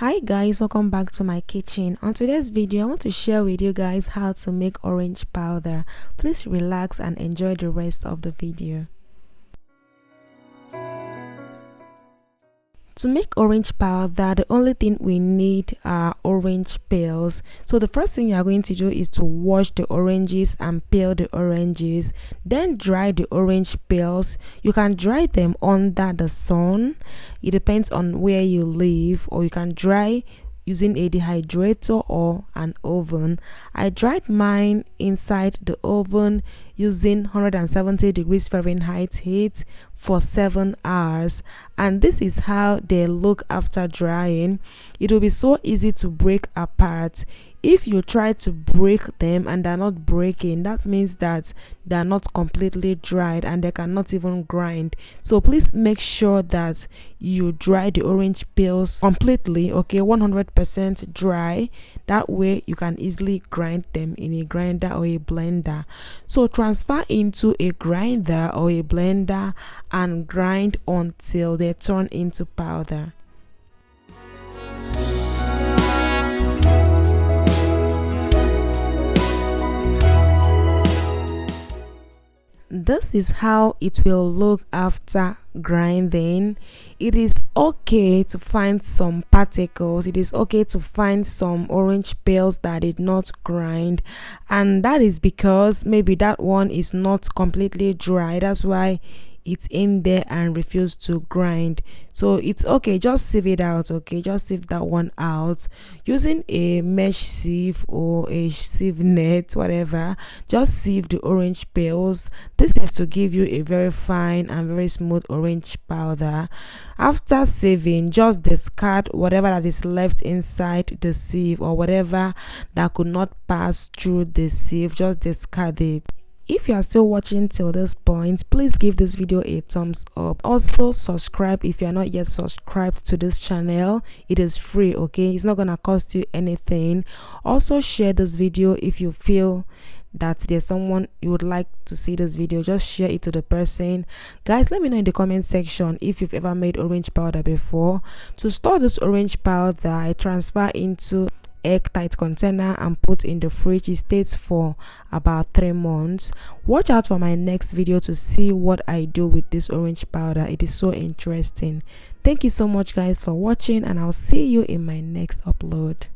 Hi guys, welcome back to my kitchen. On today's video I want to share with you guys how to make orange powder. Please relax and enjoy the rest of the video. To make orange powder, the only thing we need are orange peels. So the first thing you are going to do is to wash the oranges and peel the oranges, then dry the orange peels. You can dry them under the sun, it depends on where you live, or you can dry using a dehydrator or an oven. I dried mine inside the oven using 170 degrees Fahrenheit heat for 7 hours, and this is how they look after drying. It will be so easy to break apart. If you try to break them and they're not breaking, that means that they're not completely dried and they cannot even grind. So please make sure that you dry the orange peels completely, okay, 100% dry. That way you can easily grind them in a grinder or a blender. So transfer into a grinder or a blender and grind until they turn into powder. This is how it will look after grinding. It is okay to find some particles, it is okay to find some orange peels that did not grind, and that is because maybe that one is not completely dry. That's why it's in there and refused to grind. So it's okay, just sieve it out, okay, just sieve that one out using a mesh sieve or a sieve net, whatever. Just sieve the orange peels. This is to give you a very fine and very smooth orange powder. After sieving, just discard whatever that is left inside the sieve or whatever that could not pass through the sieve. Just discard it. If you are still watching till this point, please give this video a thumbs up. Also subscribe if you are not yet subscribed to this channel. It is free, okay, it's not gonna cost you anything. Also share this video if you feel that there's someone you would like to see this video. Just share it to the person. Guys, let me know in the comment section if you've ever made orange powder before. To store this orange powder, I transfer into airtight container and put in the fridge. It stays for about 3 months. Watch out for my next video to see what I do with this orange powder. It is so interesting. Thank you so much guys for watching, and I'll see you in my next upload.